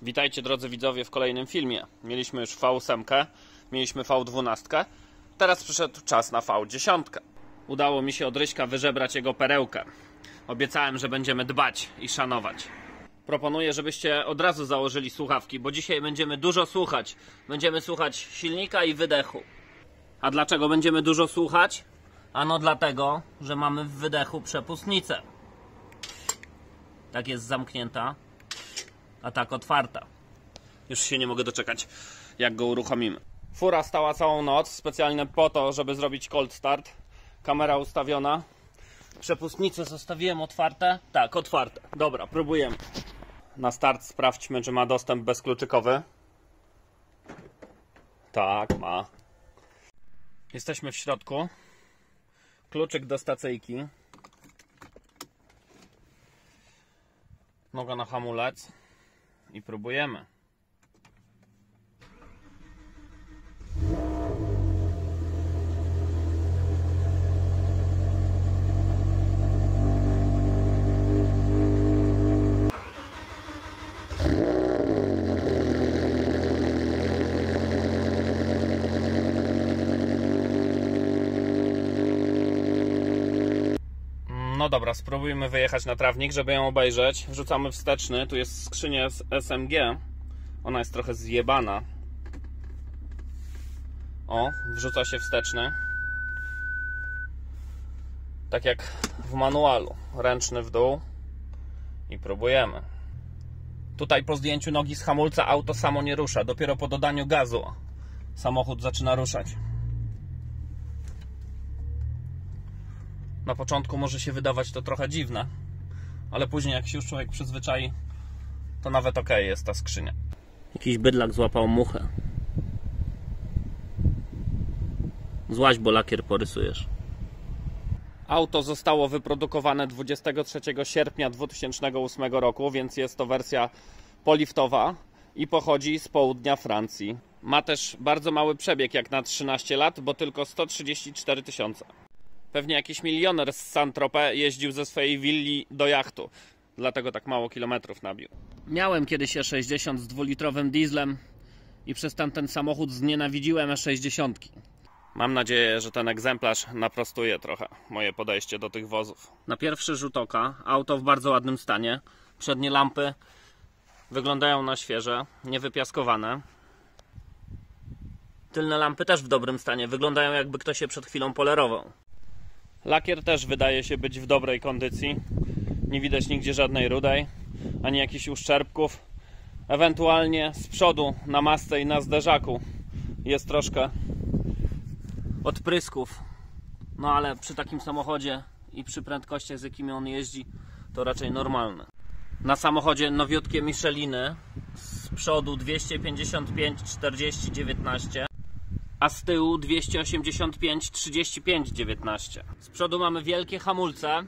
Witajcie drodzy widzowie w kolejnym filmie. Mieliśmy już V8, mieliśmy V12, teraz przyszedł czas na V10. Udało mi się od Ryśka wyżebrać jego perełkę. Obiecałem, że będziemy dbać i szanować. Proponuję, żebyście od razu założyli słuchawki, bo dzisiaj będziemy dużo słuchać. Będziemy słuchać silnika i wydechu. A dlaczego będziemy dużo słuchać? Ano dlatego, że mamy w wydechu przepustnicę. Tak jest zamknięta, a tak otwarta. Już się nie mogę doczekać, jak go uruchomimy. Fura stała całą noc, specjalnie po to, żeby zrobić cold start. Kamera ustawiona. Przepustnice zostawiłem otwarte. Tak, otwarte. Dobra, próbujemy. Na start sprawdźmy, czy ma dostęp bezkluczykowy. Tak, ma. Jesteśmy w środku. Kluczyk do stacyjki. Noga na hamulec. I próbujemy. No dobra, spróbujmy wyjechać na trawnik, żeby ją obejrzeć. Wrzucamy wsteczny, tu jest skrzynia z SMG. Ona jest trochę zjebana. O, wrzuca się wsteczny. Tak jak w manualu. Ręczny w dół. I próbujemy. Tutaj po zdjęciu nogi z hamulca auto samo nie rusza. Dopiero po dodaniu gazu samochód zaczyna ruszać. Na początku może się wydawać to trochę dziwne, ale później jak się już człowiek przyzwyczai, to nawet ok jest ta skrzynia. Jakiś bydlak złapał muchę. Złaź, bo lakier porysujesz. Auto zostało wyprodukowane 23 sierpnia 2008 roku, więc jest to wersja poliftowa i pochodzi z południa Francji. Ma też bardzo mały przebieg jak na 13 lat, bo tylko 134 tysiące. Pewnie jakiś milioner z Saint-Tropez jeździł ze swojej willi do jachtu. Dlatego tak mało kilometrów nabił. Miałem kiedyś E60 z dwulitrowym dieslem i przez tamten samochód znienawidziłem E60. Mam nadzieję, że ten egzemplarz naprostuje trochę moje podejście do tych wozów. Na pierwszy rzut oka auto w bardzo ładnym stanie. Przednie lampy wyglądają na świeże, niewypiaskowane. Tylne lampy też w dobrym stanie. Wyglądają, jakby ktoś je przed chwilą polerował. Lakier też wydaje się być w dobrej kondycji. Nie widać nigdzie żadnej rudej, ani jakichś uszczerbków. Ewentualnie z przodu na masce i na zderzaku jest troszkę odprysków. No ale przy takim samochodzie i przy prędkościach, z jakimi on jeździ, to raczej normalne. Na samochodzie nowiutkie Micheliny. Z przodu 255 40 19. A z tyłu 285 35 19. Z przodu mamy wielkie hamulce.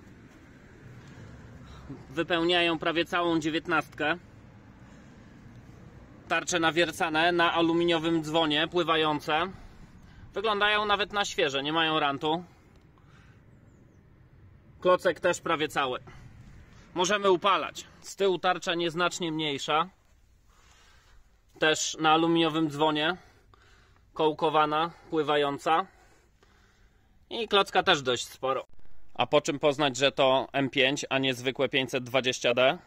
Wypełniają prawie całą 19. Tarcze nawiercane na aluminiowym dzwonie, pływające. Wyglądają nawet na świeże, nie mają rantu. Klocek też prawie cały. Możemy upalać. Z tyłu tarcza nieznacznie mniejsza. Też na aluminiowym dzwonie. Kołkowana, pływająca. I klocka też dość sporo. A po czym poznać, że to M5, a nie zwykłe 520D?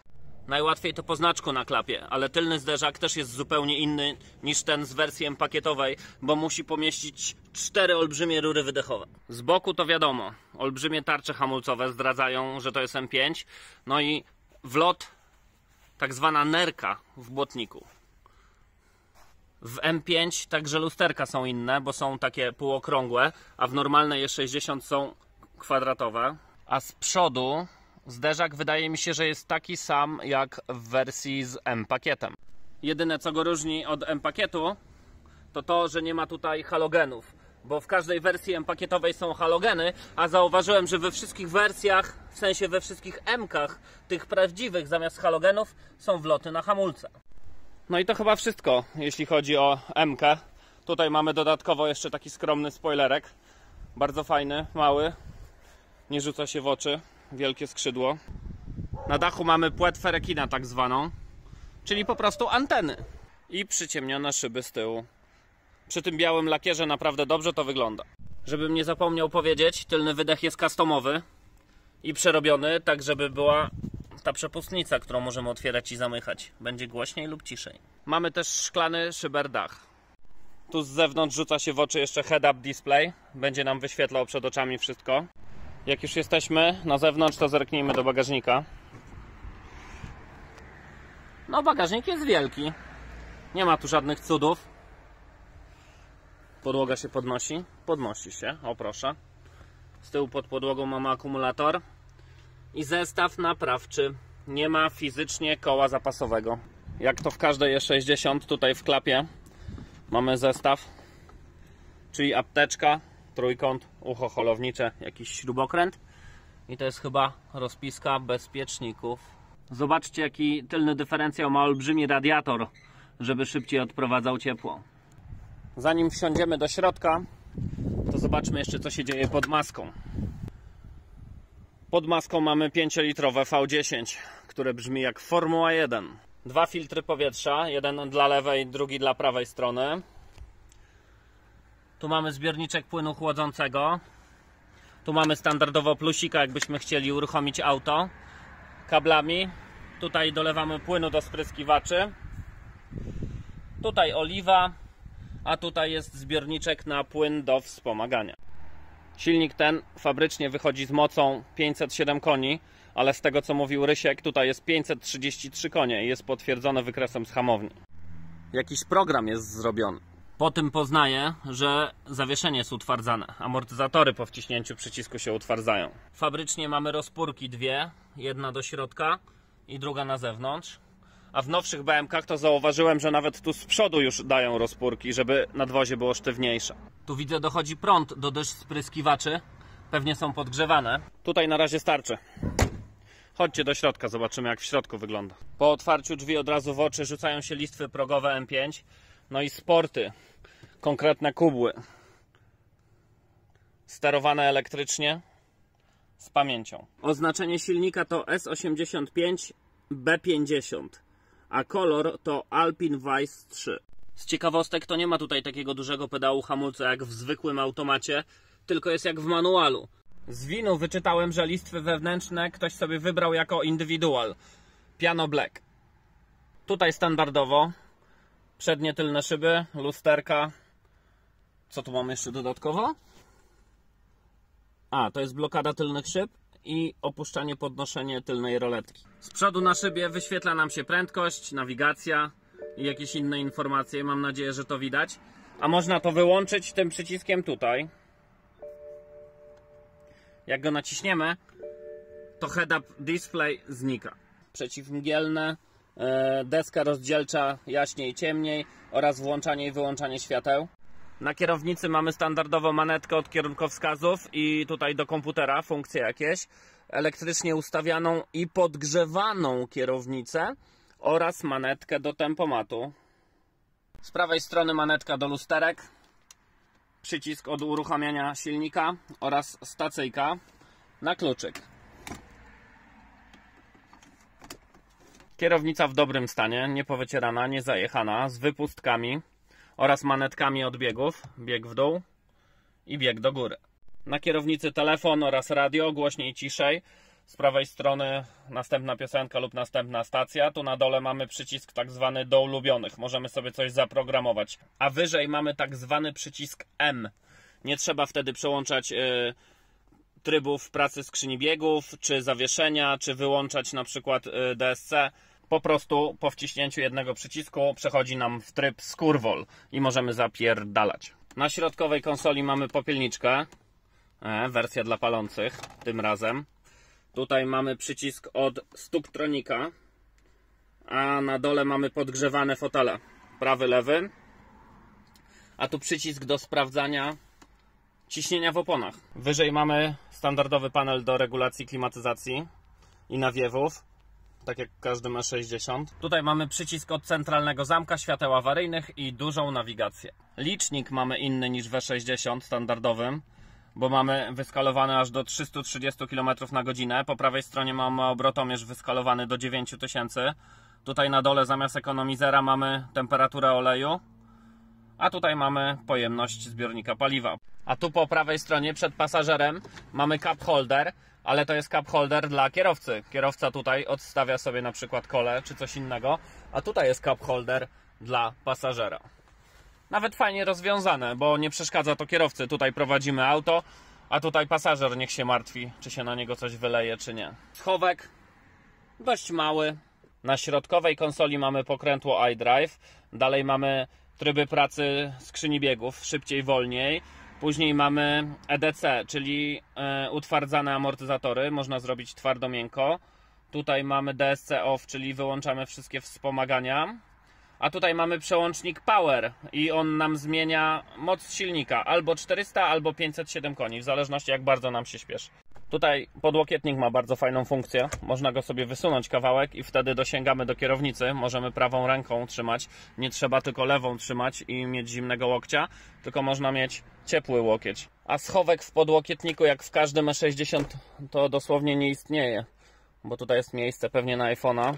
Najłatwiej to po znaczku na klapie, ale tylny zderzak też jest zupełnie inny niż ten z wersji M-pakietowej, bo musi pomieścić 4 olbrzymie rury wydechowe. Z boku to wiadomo, olbrzymie tarcze hamulcowe zdradzają, że to jest M5, no i wlot, tak zwana nerka w błotniku. W M5 także lusterka są inne, bo są takie półokrągłe, a w normalnej E60 są kwadratowe. A z przodu zderzak wydaje mi się, że jest taki sam jak w wersji z M-pakietem. Jedyne co go różni od M-pakietu to to, że nie ma tutaj halogenów, bo w każdej wersji M-pakietowej są halogeny, a zauważyłem, że we wszystkich wersjach, w sensie we wszystkich M-kach, tych prawdziwych zamiast halogenów są wloty na hamulce. No i to chyba wszystko, jeśli chodzi o M-kę. Tutaj mamy dodatkowo jeszcze taki skromny spoilerek. Bardzo fajny, mały. Nie rzuca się w oczy. Wielkie skrzydło. Na dachu mamy płetwę rekina tak zwaną. czyli po prostu anteny. I przyciemnione szyby z tyłu. Przy tym białym lakierze naprawdę dobrze to wygląda. Żebym nie zapomniał powiedzieć, tylny wydech jest customowy i przerobiony, tak żeby była ta przepustnica, którą możemy otwierać i zamykać. Będzie głośniej lub ciszej. Mamy też szklany szyberdach. Tu z zewnątrz rzuca się w oczy jeszcze head-up display. Będzie nam wyświetlał przed oczami wszystko. Jak już jesteśmy na zewnątrz, to zerknijmy do bagażnika. No, bagażnik jest wielki. Nie ma tu żadnych cudów. Podłoga się podnosi. Podnosi się, o proszę. Z tyłu pod podłogą mamy akumulator. I zestaw naprawczy. Nie ma fizycznie koła zapasowego. Jak to w każdej E60, tutaj w klapie mamy zestaw. Czyli apteczka, trójkąt, ucho holownicze, jakiś śrubokręt. I to jest chyba rozpiska bezpieczników. Zobaczcie, jaki tylny dyferencjał ma olbrzymi radiator, żeby szybciej odprowadzał ciepło. Zanim wsiądziemy do środka, to zobaczmy jeszcze, co się dzieje pod maską. Pod maską mamy 5-litrowe V10, które brzmi jak Formuła 1. Dwa filtry powietrza, jeden dla lewej, drugi dla prawej strony. Tu mamy zbiorniczek płynu chłodzącego. Tu mamy standardowo plusika, jakbyśmy chcieli uruchomić auto. Kablami. Tutaj dolewamy płynu do spryskiwaczy. Tutaj oliwa, a tutaj jest zbiorniczek na płyn do wspomagania. Silnik ten fabrycznie wychodzi z mocą 507 koni, ale z tego co mówił Rysiek, tutaj jest 533 konie i jest potwierdzone wykresem z hamowni. Jakiś program jest zrobiony. Po tym poznaję, że zawieszenie jest utwardzane. Amortyzatory po wciśnięciu przycisku się utwardzają. Fabrycznie mamy rozpórki dwie, jedna do środka i druga na zewnątrz. A w nowszych BM-kach to zauważyłem, że nawet tu z przodu już dają rozpórki, żeby nadwozie było sztywniejsze. Tu widzę, dochodzi prąd do dysz spryskiwaczy. Pewnie są podgrzewane. Tutaj na razie starczy. Chodźcie do środka, zobaczymy, jak w środku wygląda. Po otwarciu drzwi od razu w oczy rzucają się listwy progowe M5. No i sporty. Konkretne kubły. Sterowane elektrycznie z pamięcią. Oznaczenie silnika to S85B50, a kolor to Alpine Vice 3. Z ciekawostek to nie ma tutaj takiego dużego pedału hamulca jak w zwykłym automacie, tylko jest jak w manualu. Z winu wyczytałem, że listwy wewnętrzne ktoś sobie wybrał jako indywidual. Piano Black. Tutaj standardowo przednie, tylne szyby, lusterka. Co tu mamy jeszcze dodatkowo? A, to jest blokada tylnych szyb i opuszczanie, podnoszenie tylnej roletki. Z przodu na szybie wyświetla nam się prędkość, nawigacja i jakieś inne informacje. Mam nadzieję, że to widać. A można to wyłączyć tym przyciskiem tutaj. Jak go naciśniemy, to head-up display znika. Przeciwmgielne, deska rozdzielcza jaśniej i ciemniej oraz włączanie i wyłączanie świateł. Na kierownicy mamy standardowo manetkę od kierunkowskazów i tutaj do komputera funkcje jakieś. Elektrycznie ustawianą i podgrzewaną kierownicę oraz manetkę do tempomatu. Z prawej strony manetka do lusterek, przycisk od uruchamiania silnika oraz stacyjka na kluczyk. Kierownica w dobrym stanie, niepowycierana, niezajechana, z wypustkami oraz manetkami od biegów, bieg w dół i bieg do góry. Na kierownicy telefon oraz radio, głośniej i ciszej. Z prawej strony następna piosenka lub następna stacja. Tu na dole mamy przycisk tak zwany do ulubionych. Możemy sobie coś zaprogramować. A wyżej mamy tak zwany przycisk M. Nie trzeba wtedy przełączać trybów pracy skrzyni biegów, czy zawieszenia, czy wyłączać na przykład DSC. Po prostu po wciśnięciu jednego przycisku przechodzi nam w tryb skurwol i możemy zapierdalać. Na środkowej konsoli mamy popielniczkę. Wersja dla palących tym razem. Tutaj mamy przycisk od Stuktronika, a na dole mamy podgrzewane fotele. Prawy, lewy. A tu przycisk do sprawdzania ciśnienia w oponach. Wyżej mamy standardowy panel do regulacji klimatyzacji i nawiewów, tak jak każdy E60. Tutaj mamy przycisk od centralnego zamka, świateł awaryjnych i dużą nawigację. Licznik mamy inny niż w E60 standardowym, bo mamy wyskalowany aż do 330 km na godzinę. Po prawej stronie mamy obrotomierz wyskalowany do 9000. Tutaj na dole zamiast ekonomizera mamy temperaturę oleju, a tutaj mamy pojemność zbiornika paliwa. A tu po prawej stronie przed pasażerem mamy cup holder, ale to jest cup holder dla kierowcy. Kierowca tutaj odstawia sobie na przykład kolę czy coś innego, a tutaj jest cup holder dla pasażera. Nawet fajnie rozwiązane, bo nie przeszkadza to kierowcy. Tutaj prowadzimy auto, a tutaj pasażer niech się martwi, czy się na niego coś wyleje, czy nie. Schowek dość mały. Na środkowej konsoli mamy pokrętło iDrive. Dalej mamy tryby pracy skrzyni biegów, szybciej, wolniej. Później mamy EDC, czyli utwardzane amortyzatory. Można zrobić twardo, miękko. Tutaj mamy DSC off, czyli wyłączamy wszystkie wspomagania. A tutaj mamy przełącznik Power i on nam zmienia moc silnika. Albo 400, albo 507 koni, w zależności jak bardzo nam się śpieszy. Tutaj podłokietnik ma bardzo fajną funkcję. Można go sobie wysunąć kawałek i wtedy dosięgamy do kierownicy. Możemy prawą ręką trzymać. Nie trzeba tylko lewą trzymać i mieć zimnego łokcia, tylko można mieć ciepły łokieć. A schowek w podłokietniku, jak w każdym E60, to dosłownie nie istnieje. Bo tutaj jest miejsce pewnie na iPhone'a,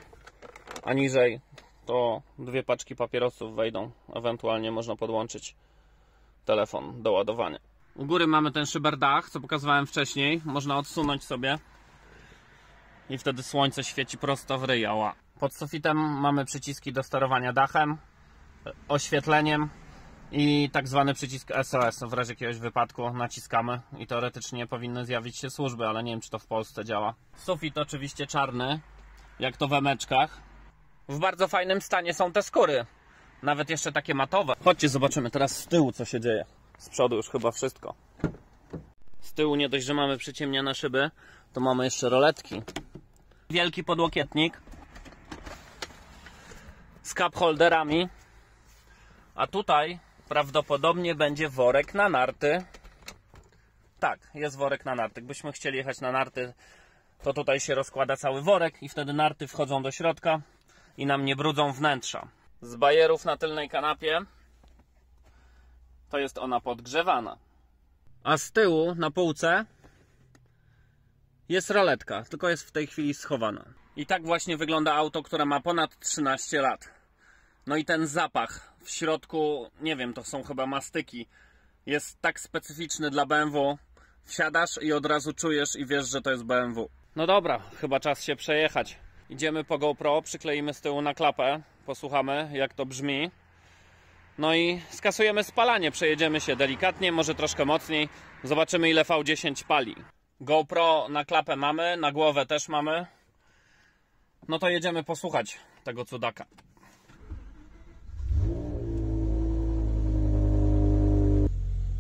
a niżej to 2 paczki papierosów wejdą. Ewentualnie można podłączyć telefon do ładowania. U góry mamy ten szyberdach, co pokazywałem wcześniej. Można odsunąć sobie i wtedy słońce świeci prosto w ryj. Pod sufitem mamy przyciski do sterowania dachem, oświetleniem i tak zwany przycisk SOS. W razie jakiegoś wypadku naciskamy i teoretycznie powinny zjawić się służby, ale nie wiem, czy to w Polsce działa. Sufit oczywiście czarny, jak to w emeczkach. W bardzo fajnym stanie są te skóry, nawet jeszcze takie matowe. Chodźcie, zobaczymy teraz z tyłu, co się dzieje. Z przodu już chyba wszystko. Z tyłu nie dość, że mamy przyciemniane szyby, to mamy jeszcze roletki. Wielki podłokietnik z cup holderami. A tutaj prawdopodobnie będzie worek na narty. Tak, jest worek na narty. Gdybyśmy chcieli jechać na narty, to tutaj się rozkłada cały worek i wtedy narty wchodzą do środka i nam nie brudzą wnętrza. Z bajerów na tylnej kanapie to jest ona podgrzewana. A z tyłu na półce jest roletka, tylko jest w tej chwili schowana. I tak właśnie wygląda auto, które ma ponad 13 lat. No i ten zapach w środku, nie wiem, to są chyba mastyki, jest tak specyficzny dla BMW. Wsiadasz i od razu czujesz i wiesz, że to jest BMW. No dobra, chyba czas się przejechać. Idziemy po GoPro, przykleimy z tyłu na klapę, posłuchamy jak to brzmi. No i skasujemy spalanie, przejedziemy się delikatnie, może troszkę mocniej. Zobaczymy, ile V10 pali. GoPro na klapę mamy, na głowę też mamy. No to jedziemy posłuchać tego cudaka.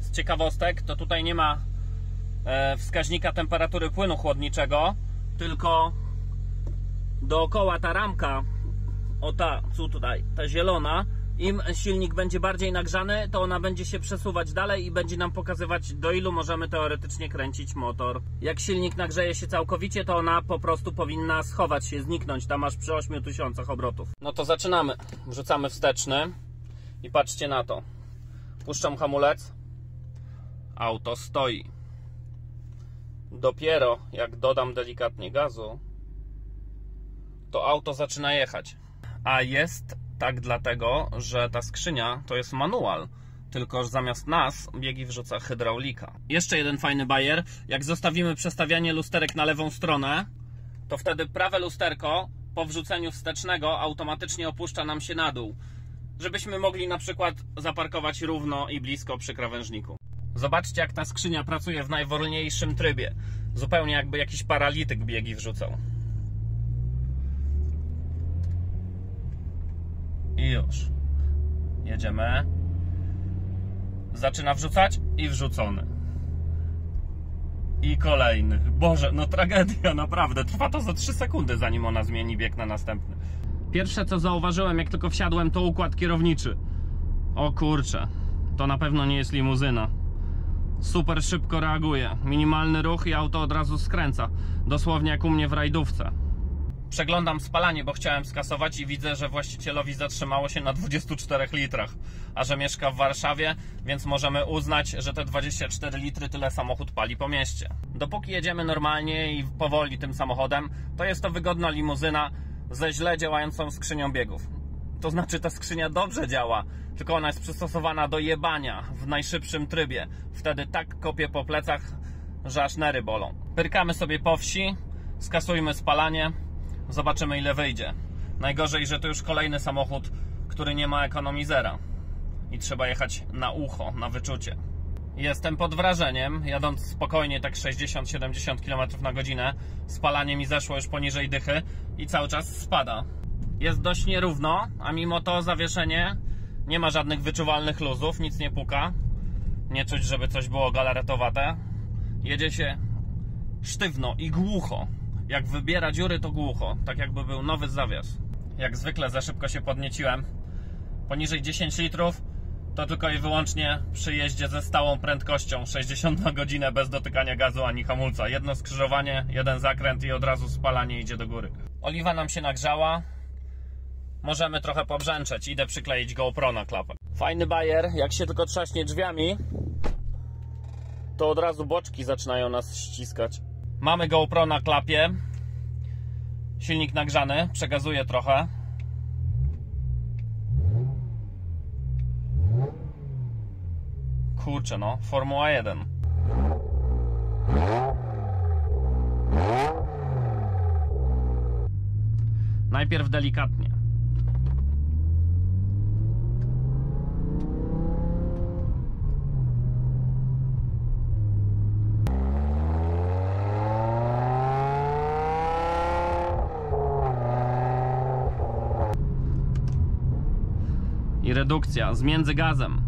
Z ciekawostek to tutaj nie ma wskaźnika temperatury płynu chłodniczego, tylko dookoła ta ramka, o ta, co tutaj, ta zielona, im silnik będzie bardziej nagrzany, to ona będzie się przesuwać dalej i będzie nam pokazywać, do ilu możemy teoretycznie kręcić motor. Jak silnik nagrzeje się całkowicie, to ona po prostu powinna schować się, zniknąć tam aż przy 8000 obrotów. No to zaczynamy. Wrzucamy wsteczny i patrzcie na to. Puszczam hamulec. Auto stoi. Dopiero jak dodam delikatnie gazu, to auto zaczyna jechać. A jest tak dlatego, że ta skrzynia to jest manual, tylko że zamiast nas biegi wrzuca hydraulika. Jeszcze jeden fajny bajer. Jak zostawimy przestawianie lusterek na lewą stronę, to wtedy prawe lusterko po wrzuceniu wstecznego automatycznie opuszcza nam się na dół, żebyśmy mogli na przykład zaparkować równo i blisko przy krawężniku. Zobaczcie, jak ta skrzynia pracuje w najwolniejszym trybie. Zupełnie jakby jakiś paralityk biegi wrzucał. I już. Jedziemy. Zaczyna wrzucać i wrzucony. I kolejny. Boże, no tragedia, naprawdę. Trwa to za 3 sekundy, zanim ona zmieni bieg na następny. Pierwsze, co zauważyłem, jak tylko wsiadłem, to układ kierowniczy. O kurczę, to na pewno nie jest limuzyna. Super szybko reaguje. Minimalny ruch i auto od razu skręca. Dosłownie jak u mnie w rajdówce. Przeglądam spalanie, bo chciałem skasować i widzę, że właścicielowi zatrzymało się na 24 litrach. A że mieszka w Warszawie, więc możemy uznać, że te 24 litry tyle samochód pali po mieście. Dopóki jedziemy normalnie i powoli tym samochodem, to jest to wygodna limuzyna. ze źle działającą skrzynią biegów. To znaczy ta skrzynia dobrze działa, tylko ona jest przystosowana do jebania w najszybszym trybie. Wtedy tak kopie po plecach, że aż nery bolą. Pyrkamy sobie po wsi, skasujmy spalanie, zobaczymy ile wyjdzie. Najgorzej, że to już kolejny samochód, który nie ma ekonomizera i trzeba jechać na ucho, na wyczucie. Jestem pod wrażeniem, jadąc spokojnie tak 60-70 km na godzinę, spalanie mi zeszło już poniżej dychy i cały czas spada. Jest dość nierówno, a mimo to zawieszenie nie ma żadnych wyczuwalnych luzów, nic nie puka, nie czuć, żeby coś było galaretowate. Jedzie się sztywno i głucho. Jak wybiera dziury, to głucho, tak jakby był nowy zawias. Jak zwykle za szybko się podnieciłem. Poniżej 10 litrów to tylko i wyłącznie przy jeździe ze stałą prędkością 60 na godzinę bez dotykania gazu ani hamulca. Jedno skrzyżowanie, jeden zakręt i od razu spalanie idzie do góry. Oliwa nam się nagrzała. Możemy trochę pobrzęczeć. Idę przykleić GoPro na klapę. Fajny bajer, jak się tylko trzaśnie drzwiami, to od razu boczki zaczynają nas ściskać. Mamy GoPro na klapie. Silnik nagrzany, przegazuje trochę. Kurczę no, Formuła 1. Najpierw delikatnie. I redukcja z między gazem.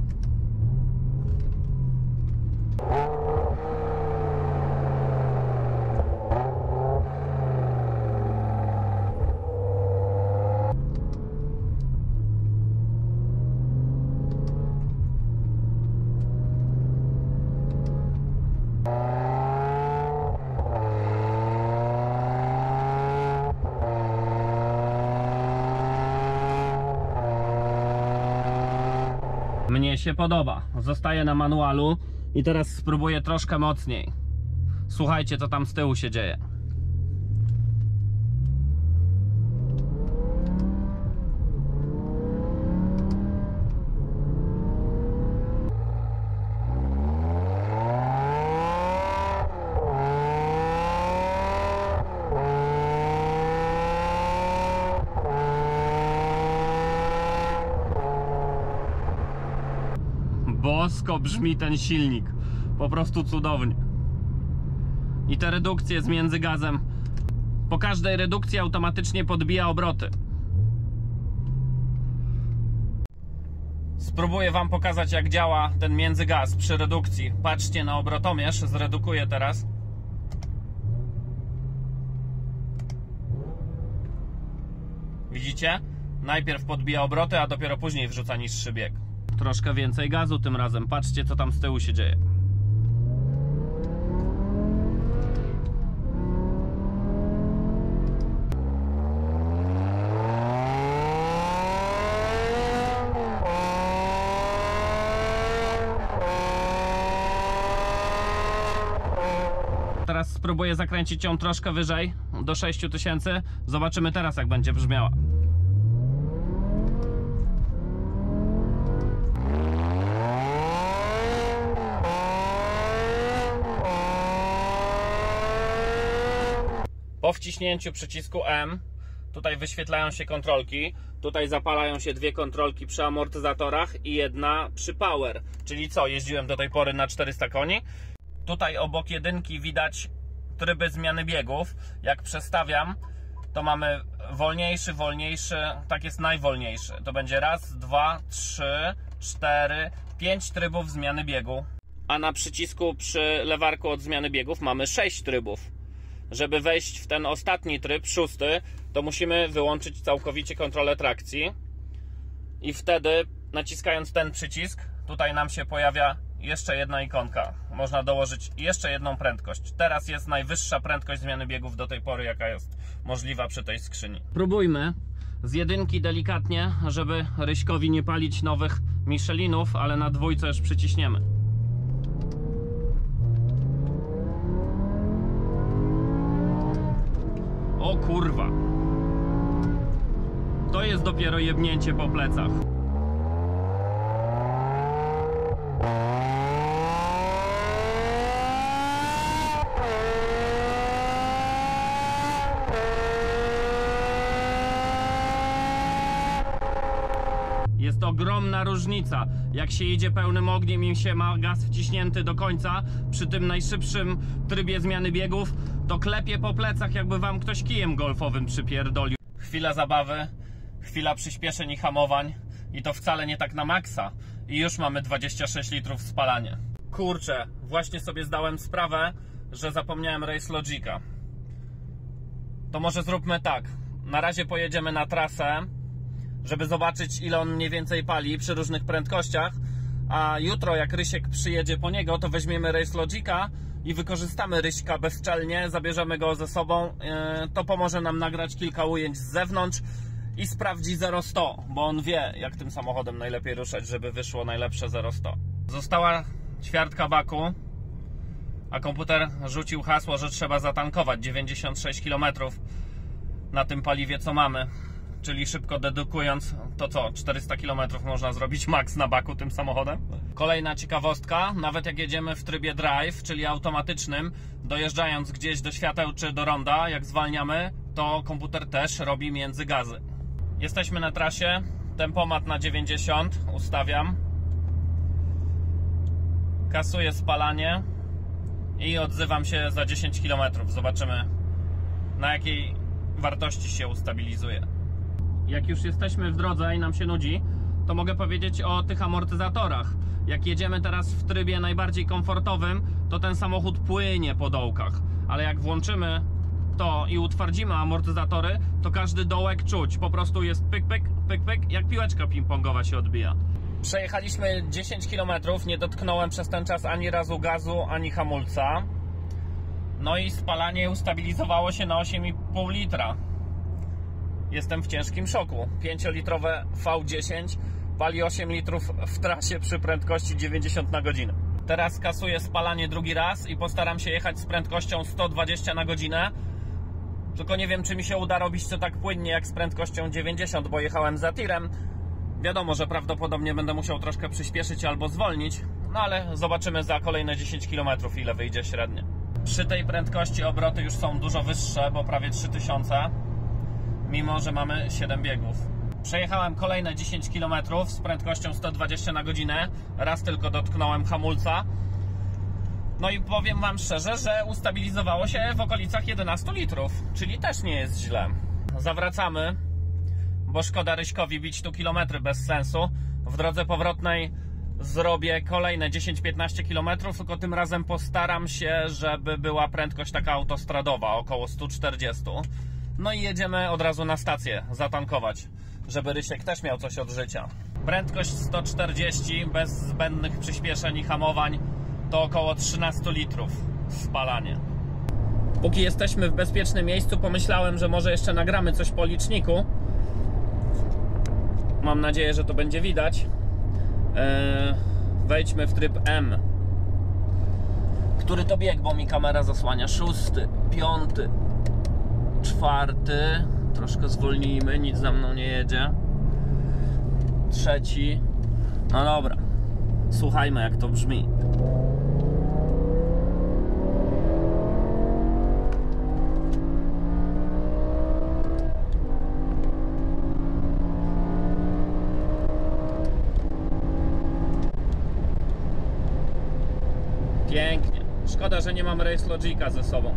Mnie się podoba. Zostaję na manualu i teraz spróbuję troszkę mocniej. Słuchajcie, co tam z tyłu się dzieje. Bosko brzmi ten silnik. Po prostu cudownie. I te redukcje z między gazem. Po każdej redukcji automatycznie podbija obroty. Spróbuję wam pokazać, jak działa ten międzygaz przy redukcji. Patrzcie na obrotomierz. Zredukuję teraz. Widzicie? Najpierw podbija obroty, a dopiero później wrzuca niższy bieg. Troszkę więcej gazu tym razem. Patrzcie, co tam z tyłu się dzieje. Teraz spróbuję zakręcić ją troszkę wyżej, do 6000. Zobaczymy teraz, jak będzie brzmiała. Po wciśnięciu przycisku M tutaj wyświetlają się kontrolki. Tutaj zapalają się dwie kontrolki przy amortyzatorach i jedna przy power. Czyli co, jeździłem do tej pory na 400 koni. Tutaj obok jedynki widać tryby zmiany biegów. Jak przestawiam, to mamy wolniejszy, tak jest najwolniejszy. To będzie raz, 2, 3, 4, 5 trybów zmiany biegu. A na przycisku przy lewarku od zmiany biegów mamy 6 trybów. Żeby wejść w ten ostatni tryb, 6, to musimy wyłączyć całkowicie kontrolę trakcji. I wtedy, naciskając ten przycisk, tutaj nam się pojawia jeszcze jedna ikonka. Można dołożyć jeszcze jedną prędkość. Teraz jest najwyższa prędkość zmiany biegów do tej pory, jaka jest możliwa przy tej skrzyni. Próbujmy z jedynki delikatnie, żeby Ryśkowi nie palić nowych Michelinów, ale na dwójce już przyciśniemy. O kurwa. jest dopiero jebnięcie po plecach. Jest ogromna różnica, jak się jedzie pełnym ogniem i się ma gaz wciśnięty do końca, przy tym najszybszym trybie zmiany biegów, to klepie po plecach, jakby wam ktoś kijem golfowym przypierdolił. Chwila zabawy, chwila przyspieszeń i hamowań i to wcale nie tak na maksa i już mamy 26 litrów spalanie. Kurczę, właśnie sobie zdałem sprawę, że zapomniałem Race Logica. To może zróbmy tak, na razie pojedziemy na trasę, żeby zobaczyć, ile on mniej więcej pali przy różnych prędkościach, a jutro jak Rysiek przyjedzie po niego, to weźmiemy Race Logica i wykorzystamy Ryśka bezczelnie, zabierzemy go ze sobą. To pomoże nam nagrać kilka ujęć z zewnątrz i sprawdzi 0-100, bo on wie, jak tym samochodem najlepiej ruszać, żeby wyszło najlepsze 0-100. Została ćwiartka baku, a komputer rzucił hasło, że trzeba zatankować 96 km na tym paliwie, co mamy. Czyli szybko dedukując, to co, 400 km można zrobić max na baku tym samochodem? Kolejna ciekawostka, nawet jak jedziemy w trybie drive, czyli automatycznym, dojeżdżając gdzieś do świateł czy do ronda, jak zwalniamy, to komputer też robi międzygazy. Jesteśmy na trasie, tempomat na 90 ustawiam, kasuję spalanie i odzywam się za 10 km. Zobaczymy, na jakiej wartości się ustabilizuje. Jak już jesteśmy w drodze i nam się nudzi, to mogę powiedzieć o tych amortyzatorach. Jak jedziemy teraz w trybie najbardziej komfortowym, to ten samochód płynie po dołkach. Ale jak włączymy to i utwardzimy amortyzatory, to każdy dołek czuć. Po prostu jest pyk, pyk, pyk, pyk, jak piłeczka ping-pongowa się odbija. Przejechaliśmy 10 km, nie dotknąłem przez ten czas ani razu gazu, ani hamulca. No i spalanie ustabilizowało się na 8,5 litra. Jestem w ciężkim szoku. 5-litrowe V10 pali 8 litrów w trasie przy prędkości 90 na godzinę. Teraz kasuję spalanie drugi raz i postaram się jechać z prędkością 120 na godzinę. Tylko nie wiem, czy mi się uda robić to tak płynnie jak z prędkością 90, bo jechałem za tirem. Wiadomo, że prawdopodobnie będę musiał troszkę przyspieszyć albo zwolnić, no ale zobaczymy za kolejne 10 km, ile wyjdzie średnio. Przy tej prędkości obroty już są dużo wyższe, bo prawie 3000. Mimo że mamy 7 biegów. Przejechałem kolejne 10 km z prędkością 120 na godzinę. Raz tylko dotknąłem hamulca. No i powiem wam szczerze, że ustabilizowało się w okolicach 11 litrów. Czyli też nie jest źle. Zawracamy, bo szkoda Ryśkowi bić tu kilometry bez sensu. W drodze powrotnej zrobię kolejne 10-15 km, tylko tym razem postaram się, żeby była prędkość taka autostradowa, około 140. No i jedziemy od razu na stację zatankować, żeby Rysiek też miał coś od życia. Prędkość 140 bez zbędnych przyspieszeń i hamowań to około 13 litrów spalanie. Póki jesteśmy w bezpiecznym miejscu, pomyślałem, że może jeszcze nagramy coś po liczniku. Mam nadzieję, że to będzie widać. Wejdźmy w tryb M. Który to bieg, bo mi kamera zasłania? 6, 5, 4, troszkę zwolnijmy, nic za mną nie jedzie. 3, no dobra, słuchajmy jak to brzmi. Pięknie, szkoda, że nie mam Race Logica ze sobą.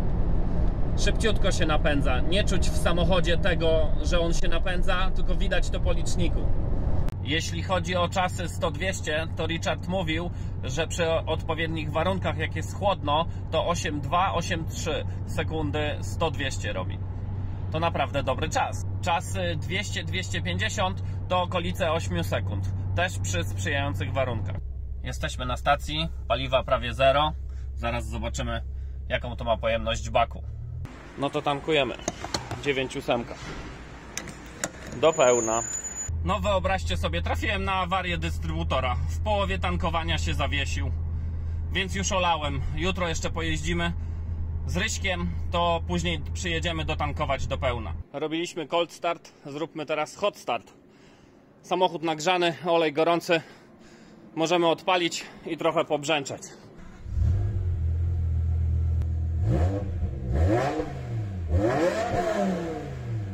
Szybciutko się napędza. Nie czuć w samochodzie tego, że on się napędza, tylko widać to po liczniku. Jeśli chodzi o czasy 100-200, to Richard mówił, że przy odpowiednich warunkach, jak jest chłodno, to 8,2-8,3 sekundy 100-200 robi. To naprawdę dobry czas. Czasy 200-250 to okolice 8 sekund. Też przy sprzyjających warunkach. Jesteśmy na stacji, paliwa prawie 0. Zaraz zobaczymy, jaką to ma pojemność baku. No to tankujemy 9,8 do pełna. No wyobraźcie sobie, trafiłem na awarię dystrybutora. W połowie tankowania się zawiesił, więc już olałem. Jutro jeszcze pojeździmy, z Ryśkiem, to później przyjedziemy dotankować do pełna. Robiliśmy cold start, zróbmy teraz hot start. Samochód nagrzany, olej gorący. Możemy odpalić i trochę pobrzęczeć.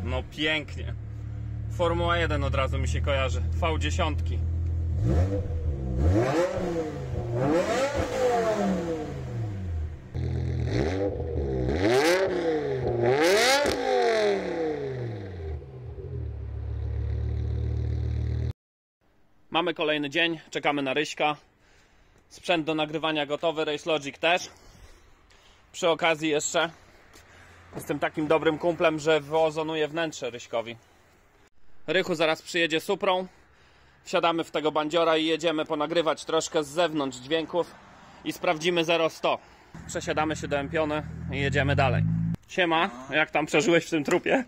No pięknie. Formuła 1 od razu mi się kojarzy. V10. Mamy kolejny dzień, czekamy na Ryśka. Sprzęt do nagrywania gotowy, Race Logic też. Przy okazji jeszcze jestem takim dobrym kumplem, że wyozonuję wnętrze Ryśkowi. Rychu zaraz przyjedzie Suprą. Wsiadamy w tego bandziora i jedziemy ponagrywać troszkę z zewnątrz dźwięków i sprawdzimy 0-100. Przesiadamy się do Empiony i jedziemy dalej. Siema, jak tam przeżyłeś w tym trupie?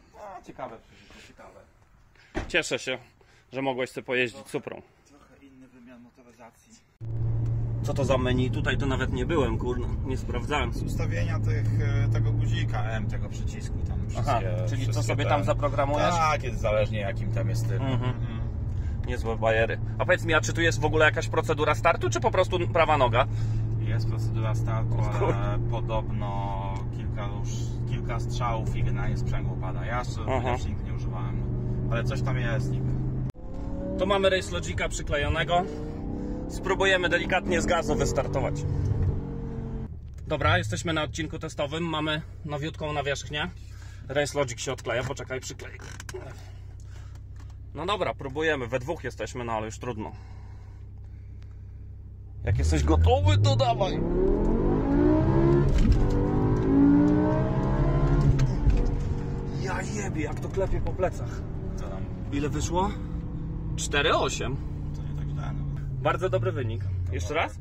Ciekawe przeżycie, ciekawe. Cieszę się, że mogłeś sobie pojeździć Suprą. Trochę inny wymiar motoryzacji. Co to za menu? Tutaj to nawet nie byłem, kurno, nie sprawdzałem. Z ustawienia tego guzika M, tego przycisku tam wszystkie. Aha, czyli co sobie tam zaprogramujesz? Tak, jest zależnie jakim tam jest typ. Niezłe bajery. A powiedz mi, a czy tu jest w ogóle jakaś procedura startu, czy po prostu prawa noga? Jest procedura startu, ale podobno kilka strzałów i generalnie sprzęgło pada. Ja jeszcze nigdy nie używałem, ale coś tam jest niby. Tu mamy Race Logica przyklejonego. Spróbujemy delikatnie z gazu wystartować. Dobra, jesteśmy na odcinku testowym. Mamy nowiutką nawierzchnię. Race Logic się odkleja, poczekaj, przyklej. No dobra, próbujemy. We dwóch jesteśmy, no ale już trudno. Jak jesteś gotowy, to dawaj. Ja jebie, jak to klepie po plecach. Co tam? Ile wyszło? 4,8. To nie tak źle. Bardzo dobry wynik. Jeszcze raz?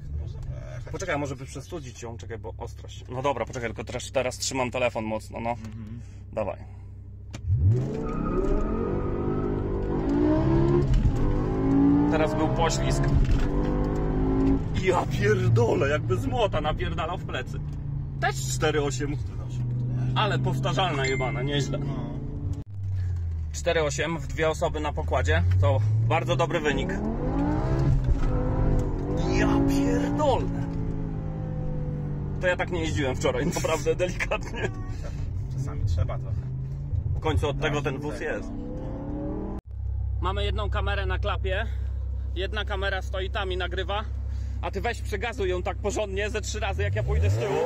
Poczekaj, może by przestudzić ją, czekaj, bo ostrość. No dobra, poczekaj, tylko teraz trzymam telefon mocno, no. Dawaj. Teraz był poślizg. Ja pierdolę, jakby z młota napierdalał w plecy. Też 4,8. Ale powtarzalna jebana, nieźle. 4,8 w dwie osoby na pokładzie to bardzo dobry wynik. Ja pierdolę. To ja tak nie jeździłem wczoraj, naprawdę delikatnie. Czasami trzeba trochę. W końcu od tego ten wóz jest. Mamy jedną kamerę na klapie. Jedna kamera stoi tam i nagrywa. A ty weź przegazuj ją tak porządnie ze 3 razy, jak ja pójdę z tyłu.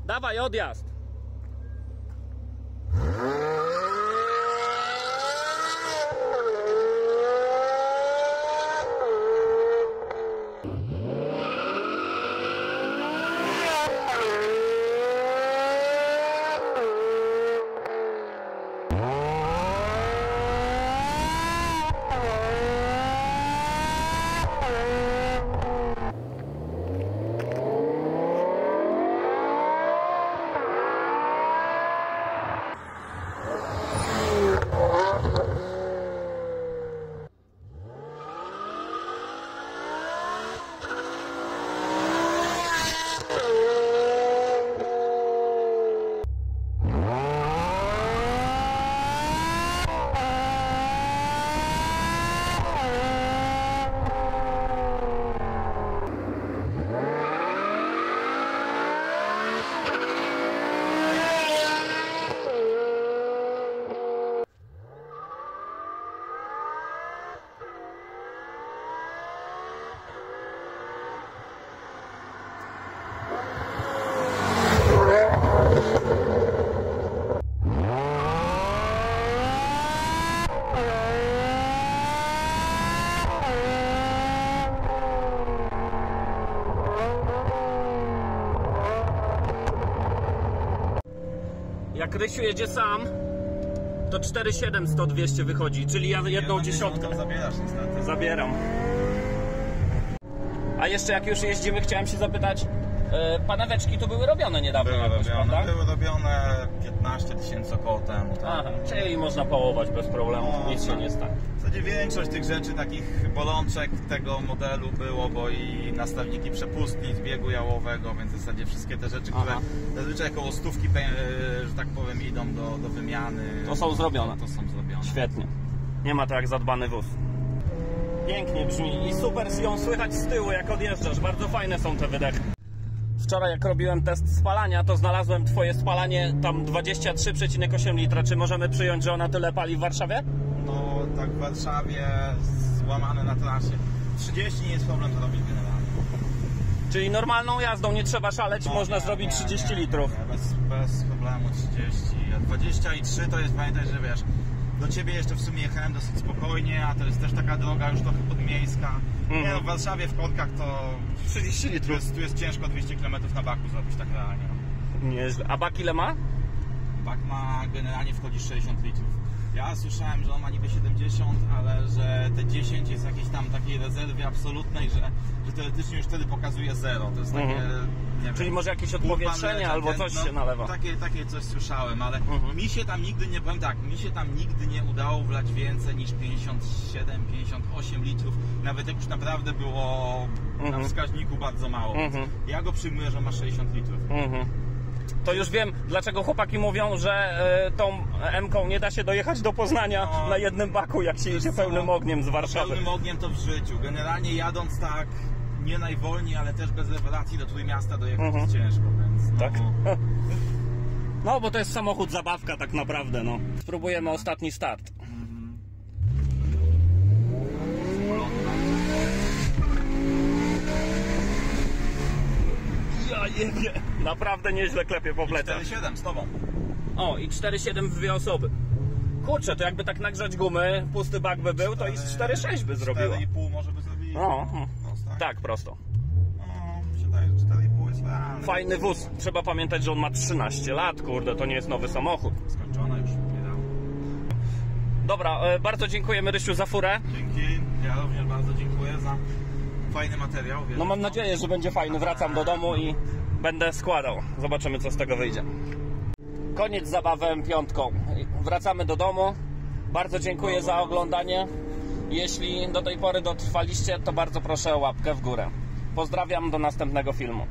Dawaj, odjazd. Jak Rysiu jedzie sam, to 4,7 100-200 wychodzi, czyli ja jedną dziesiątkę. Zabierasz niestety. Zabieram. A jeszcze jak już jeździmy, chciałem się zapytać, Paneweczki tu były robione niedawno jakoś, prawda? Były robione 15 000 około temu. Tak? Aha, czyli można połować bez problemu, nic się nie stanie. W zasadzie większość tych rzeczy, takich bolączek tego modelu było, bo i nastawniki przepustnic, biegu jałowego, więc w zasadzie wszystkie te rzeczy, które zazwyczaj około 100, że tak powiem, idą do wymiany. To są zrobione. To są zrobione. Świetnie. Nie ma to jak zadbany wóz. Pięknie brzmi i super ją słychać z tyłu, jak odjeżdżasz. Bardzo fajne są te wydechy. Wczoraj jak robiłem test spalania, to znalazłem twoje spalanie tam 23,8 litra. Czy możemy przyjąć, że ona tyle pali w Warszawie? No tak w Warszawie złamane na trasie. 30 nie jest problem zrobić generalnie. Czyli normalną jazdą, nie trzeba szaleć, No, można zrobić 30 litrów. Bez problemu 30. A 23 to jest, pamiętaj, że wiesz, do ciebie jeszcze w sumie jechałem dosyć spokojnie, a to jest też taka droga już trochę podmiejska. Nie no, w Warszawie w korkach to 30 litrów. tu jest ciężko 200 km na baku zrobić tak realnie. Nieźle. A bak ile ma? Bak ma generalnie wchodzi 60 litrów. Ja słyszałem, że on ma niby 70, ale że te 10 jest jakiejś tam takiej rezerwy absolutnej, że teoretycznie już wtedy pokazuje 0. To jest takie, nie wiem, Czyli może jakieś odpowietrzenie albo coś się nalewa. Takie coś słyszałem, ale mi się tam nigdy nie, powiem tak, mi się tam nigdy nie udało wlać więcej niż 57-58 litrów. Nawet jak już naprawdę było na wskaźniku bardzo mało. Ja go przyjmuję, że ma 60 litrów. To już wiem, dlaczego chłopaki mówią, że tą M-ką nie da się dojechać do Poznania na jednym baku, jak się jedzie pełnym ogniem z Warszawy. Pełnym ogniem to w życiu. Generalnie jadąc tak, nie najwolniej, ale też bez rewelacji do Trójmiasta dojechać jest ciężko, więc no. Tak? No, bo to jest samochód zabawka tak naprawdę, no. Spróbujemy ostatni start. Ja jebie. Naprawdę nieźle klepie po plecach. 4,7 z tobą. O, i 4,7 w 2 osoby. Kurczę, to jakby tak nagrzać gumy, pusty bak by był, to i 4,6 by zrobiło. 4,5 może by zrobili. Tak, prosto. No, mi się wydaje, że 4,5 jest realne. Fajny wóz. Trzeba pamiętać, że on ma 13 lat, kurde, to nie jest nowy samochód. Skończone już, nie dało. Dobra, bardzo dziękujemy, Rysiu, za furę. Dzięki, ja również bardzo dziękuję za fajny materiał. No mam nadzieję, że będzie fajny. Wracam do domu i będę składał. Zobaczymy, co z tego wyjdzie. Koniec zabawy M5. Wracamy do domu. Bardzo dziękuję za oglądanie. Jeśli do tej pory dotrwaliście, to bardzo proszę o łapkę w górę. Pozdrawiam, do następnego filmu.